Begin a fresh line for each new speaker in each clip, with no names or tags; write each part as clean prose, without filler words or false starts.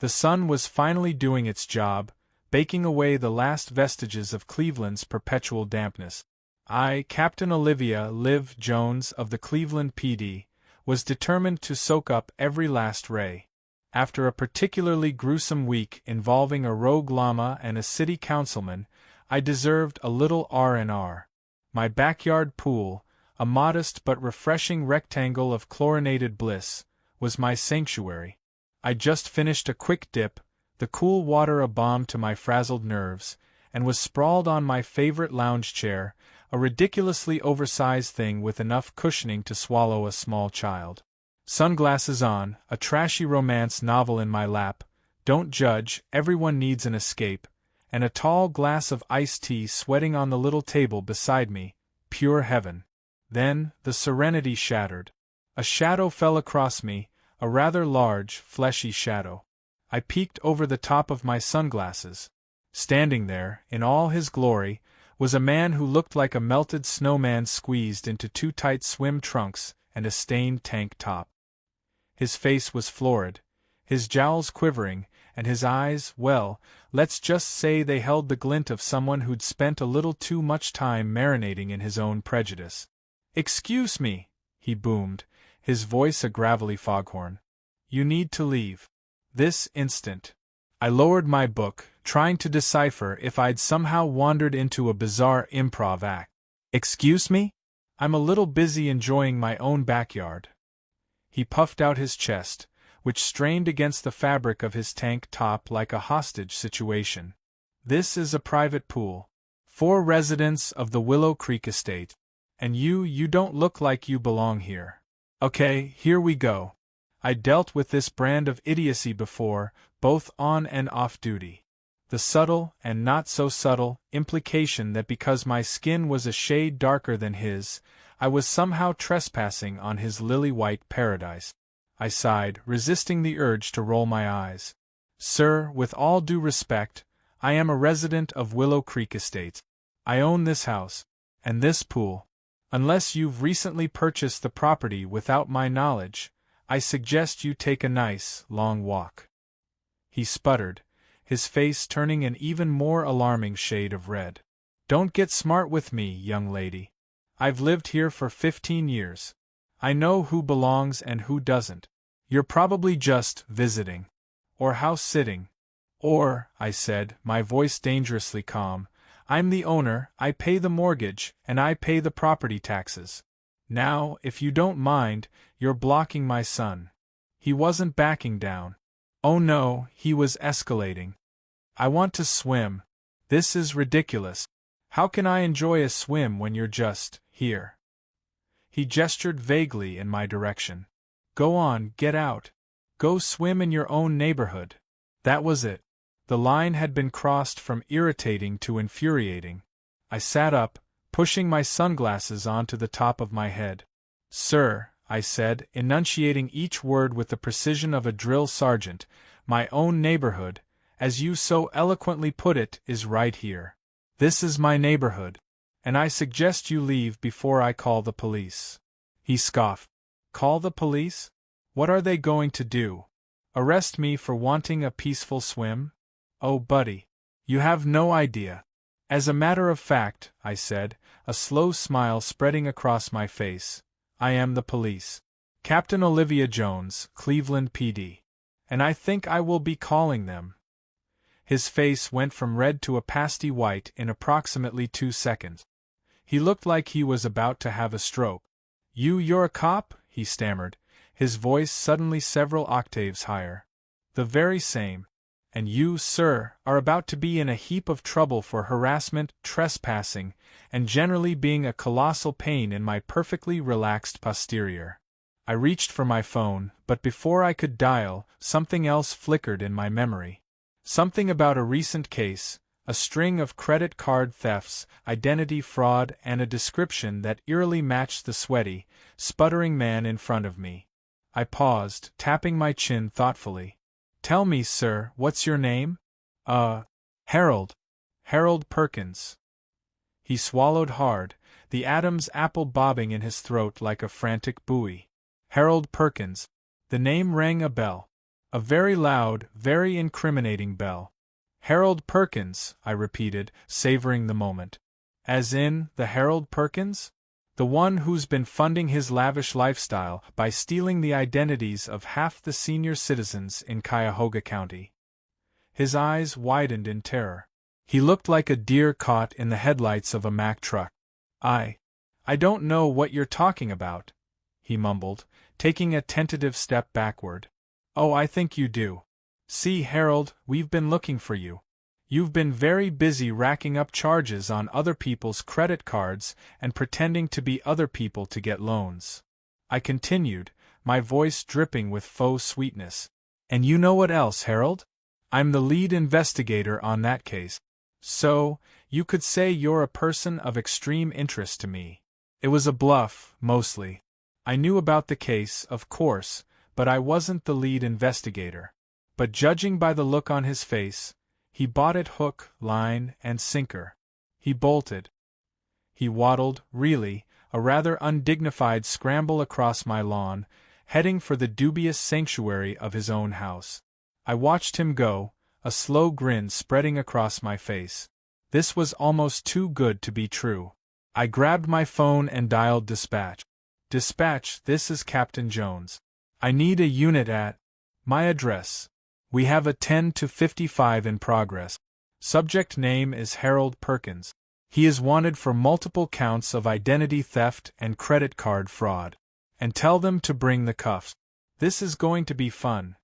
The sun was finally doing its job, baking away the last vestiges of Cleveland's perpetual dampness. I, Captain Olivia Liv Jones of the Cleveland PD, was determined to soak up every last ray. After a particularly gruesome week involving a rogue llama and a city councilman, I deserved a little R&R. My backyard pool, a modest but refreshing rectangle of chlorinated bliss, was my sanctuary. I just finished a quick dip, the cool water a balm to my frazzled nerves, and was sprawled on my favorite lounge chair, a ridiculously oversized thing with enough cushioning to swallow a small child. Sunglasses on, a trashy romance novel in my lap, don't judge, everyone needs an escape, and a tall glass of iced tea sweating on the little table beside me, pure heaven. Then, the serenity shattered. A shadow fell across me, a rather large, fleshy shadow. I peeked over the top of my sunglasses. Standing there, in all his glory, was a man who looked like a melted snowman squeezed into two tight swim trunks and a stained tank top. His face was florid, his jowls quivering, and his eyes, well, let's just say they held the glint of someone who'd spent a little too much time marinating in his own prejudice. "Excuse me," he boomed, his voice a gravelly foghorn. "You need to leave. This instant." I lowered my book, trying to decipher if I'd somehow wandered into a bizarre improv act. "Excuse me? I'm a little busy enjoying my own backyard." He puffed out his chest, which strained against the fabric of his tank top like a hostage situation. "This is a private pool. 4 residents of the Willow Creek estate. And you don't look like you belong here. Okay, here we go." I dealt with this brand of idiocy before, both on and off duty. The subtle, and not so subtle, implication that because my skin was a shade darker than his, I was somehow trespassing on his lily-white paradise. I sighed, resisting the urge to roll my eyes. "Sir, with all due respect, I am a resident of Willow Creek Estates. I own this house, and this pool. Unless you've recently purchased the property without my knowledge, I suggest you take a nice, long walk." He sputtered, his face turning an even more alarming shade of red. "Don't get smart with me, young lady. I've lived here for 15 years. I know who belongs and who doesn't. You're probably just visiting. Or house-sitting. Or," I said, my voice dangerously calm, "I'm the owner, I pay the mortgage, and I pay the property taxes. Now, if you don't mind, you're blocking my son." He wasn't backing down. Oh no, he was escalating. "I want to swim. This is ridiculous. How can I enjoy a swim when you're just here?" He gestured vaguely in my direction. "Go on, get out. Go swim in your own neighborhood." That was it. The line had been crossed from irritating to infuriating. I sat up, pushing my sunglasses onto the top of my head. "Sir," I said, enunciating each word with the precision of a drill sergeant, "my own neighborhood, as you so eloquently put it, is right here. This is my neighborhood, and I suggest you leave before I call the police." He scoffed. "Call the police? What are they going to do? Arrest me for wanting a peaceful swim? Oh, buddy, you have no idea." "As a matter of fact," I said, a slow smile spreading across my face, "I am the police. Captain Olivia Jones, Cleveland PD. And I think I will be calling them." His face went from red to a pasty white in approximately 2 seconds. He looked like he was about to have a stroke. You're a cop?" he stammered, his voice suddenly several octaves higher. "The very same. And you, sir, are about to be in a heap of trouble for harassment, trespassing, and generally being a colossal pain in my perfectly relaxed posterior." I reached for my phone, but before I could dial, something else flickered in my memory. Something about a recent case, a string of credit card thefts, identity fraud, and a description that eerily matched the sweaty, sputtering man in front of me. I paused, tapping my chin thoughtfully. "Tell me, sir, what's your name?" Harold. Harold Perkins." He swallowed hard, the Adam's apple bobbing in his throat like a frantic buoy. Harold Perkins. The name rang a bell. A very loud, very incriminating bell. Harold Perkins, I repeated, savoring the moment. As in, the Harold Perkins? The one who's been funding his lavish lifestyle by stealing the identities of half the senior citizens in Cuyahoga County. His eyes widened in terror. He looked like a deer caught in the headlights of a Mack truck. I don't know what you're talking about, he mumbled, taking a tentative step backward. Oh, I think you do. See, Harold, we've been looking for you. You've been very busy racking up charges on other people's credit cards and pretending to be other people to get loans. I continued, my voice dripping with faux sweetness. And you know what else, Harold? I'm the lead investigator on that case. So, you could say you're a person of extreme interest to me. It was a bluff, mostly. I knew about the case, of course, but I wasn't the lead investigator. But judging by the look on his face, he bought it hook, line, and sinker. He bolted. He waddled, really, a rather undignified scramble across my lawn, heading for the dubious sanctuary of his own house. I watched him go, a slow grin spreading across my face. This was almost too good to be true. I grabbed my phone and dialed dispatch. Dispatch, this is Captain Jones. I need a unit at my address. We have a 10 to 55 in progress. Subject name is Harold Perkins. He is wanted for multiple counts of identity theft and credit card fraud. And tell them to bring the cuffs. This is going to be fun.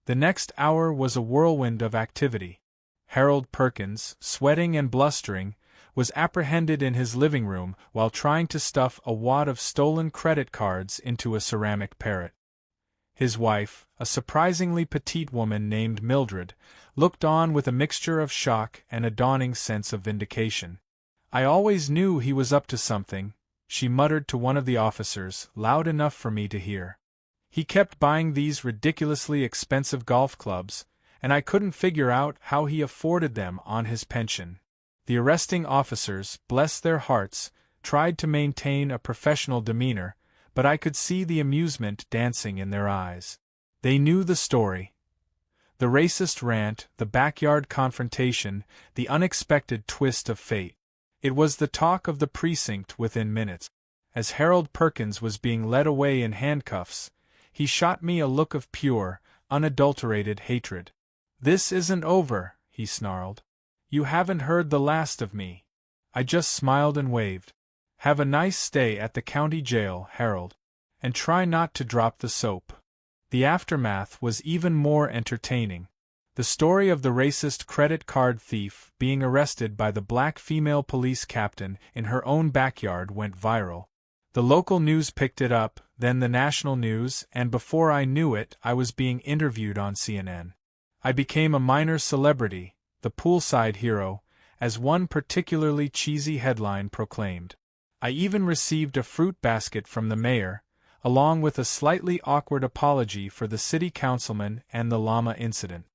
The next hour was a whirlwind of activity. Harold Perkins, sweating and blustering, was apprehended in his living room while trying to stuff a wad of stolen credit cards into a ceramic parrot. His wife, a surprisingly petite woman named Mildred, looked on with a mixture of shock and a dawning sense of vindication. I always knew he was up to something, she muttered to one of the officers, loud enough for me to hear. He kept buying these ridiculously expensive golf clubs, and I couldn't figure out how he afforded them on his pension. The arresting officers, bless their hearts, tried to maintain a professional demeanor, but I could see the amusement dancing in their eyes. They knew the story. The racist rant, the backyard confrontation, the unexpected twist of fate. It was the talk of the precinct within minutes. As Harold Perkins was being led away in handcuffs, he shot me a look of pure, unadulterated hatred. "This isn't over," he snarled. "You haven't heard the last of me." I just smiled and waved. "Have a nice stay at the county jail, Harold. And try not to drop the soap." The aftermath was even more entertaining. The story of the racist credit card thief being arrested by the black female police captain in her own backyard went viral. The local news picked it up, then the national news, and before I knew it, I was being interviewed on CNN. I became a minor celebrity, the poolside hero, as one particularly cheesy headline proclaimed. I even received a fruit basket from the mayor, along with a slightly awkward apology for the city councilman and the llama incident.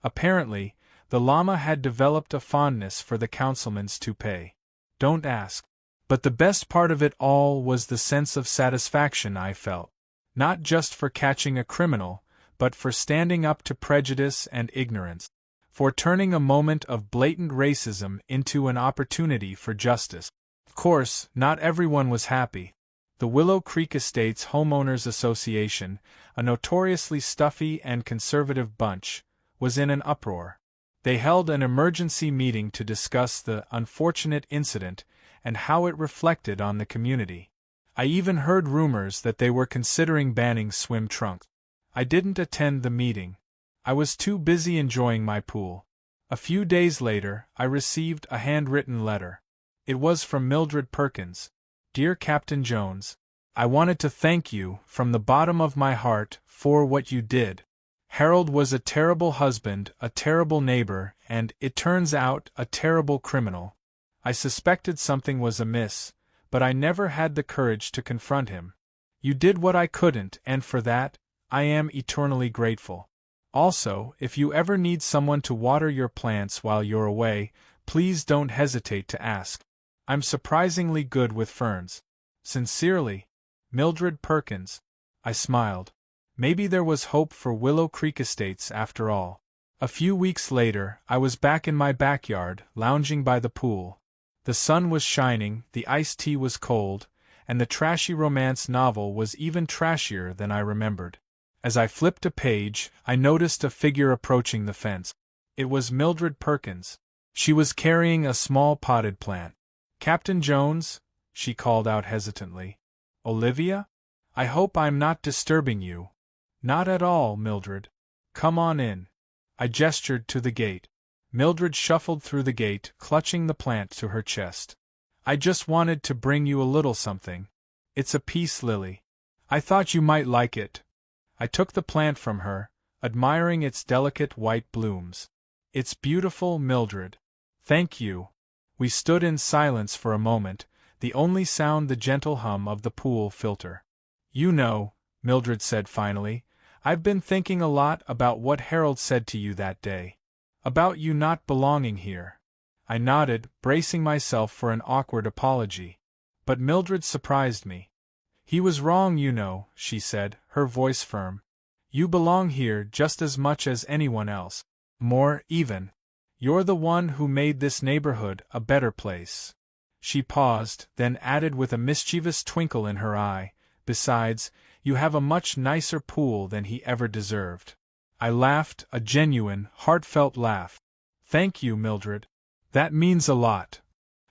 Apparently, the llama had developed a fondness for the councilman's toupee. Don't ask. But the best part of it all was the sense of satisfaction I felt. Not just for catching a criminal, but for standing up to prejudice and ignorance. For turning a moment of blatant racism into an opportunity for justice. Of course, not everyone was happy. The Willow Creek Estates Homeowners Association, a notoriously stuffy and conservative bunch, was in an uproar. They held an emergency meeting to discuss the unfortunate incident and how it reflected on the community. I even heard rumors that they were considering banning swim trunks. I didn't attend the meeting. I was too busy enjoying my pool. A few days later, I received a handwritten letter. It was from Mildred Perkins. "Dear Captain Jones, I wanted to thank you, from the bottom of my heart, for what you did. Harold was a terrible husband, a terrible neighbor, and, it turns out, a terrible criminal. I suspected something was amiss, but I never had the courage to confront him. You did what I couldn't, and for that, I am eternally grateful. Also, if you ever need someone to water your plants while you're away, please don't hesitate to ask. I'm surprisingly good with ferns. Sincerely, Mildred Perkins." I smiled. Maybe there was hope for Willow Creek Estates after all. A few weeks later, I was back in my backyard, lounging by the pool. The sun was shining, the iced tea was cold, and the trashy romance novel was even trashier than I remembered. As I flipped a page, I noticed a figure approaching the fence. It was Mildred Perkins. She was carrying a small potted plant. "Captain Jones?" she called out hesitantly. "Olivia? I hope I'm not disturbing you." "Not at all, Mildred. Come on in." I gestured to the gate. Mildred shuffled through the gate, clutching the plant to her chest. "I just wanted to bring you a little something. It's a peace lily. I thought you might like it." I took the plant from her, admiring its delicate white blooms. "It's beautiful, Mildred." "Thank you." We stood in silence for a moment, the only sound the gentle hum of the pool filter. "You know," Mildred said finally, "I've been thinking a lot about what Harold said to you that day. About you not belonging here." I nodded, bracing myself for an awkward apology. But Mildred surprised me. "He was wrong, you know," she said, her voice firm. "You belong here just as much as anyone else. More, even. You're the one who made this neighborhood a better place." She paused, then added with a mischievous twinkle in her eye, "Besides, you have a much nicer pool than he ever deserved." I laughed, a genuine, heartfelt laugh. "Thank you, Mildred. That means a lot."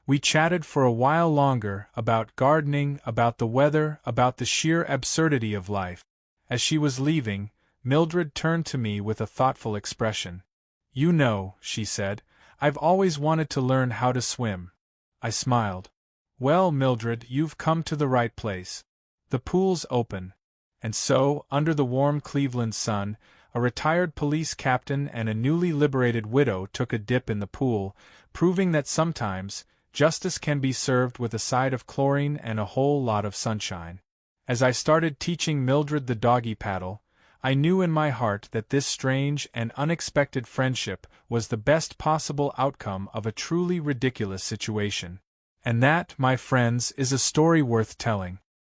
We chatted for a while longer, about gardening, about the weather, about the sheer absurdity of life. As she was leaving, Mildred turned to me with a thoughtful expression. "You know," she said, "I've always wanted to learn how to swim." I smiled. "Well, Mildred, you've come to the right place. The pool's open." And so, under the warm Cleveland sun, a retired police captain and a newly liberated widow took a dip in the pool, proving that sometimes justice can be served with a side of chlorine and a whole lot of sunshine. As I started teaching Mildred the doggy paddle, I knew in my heart that this strange and unexpected friendship was the best possible outcome of a truly ridiculous situation. And that, my friends, is a story worth telling.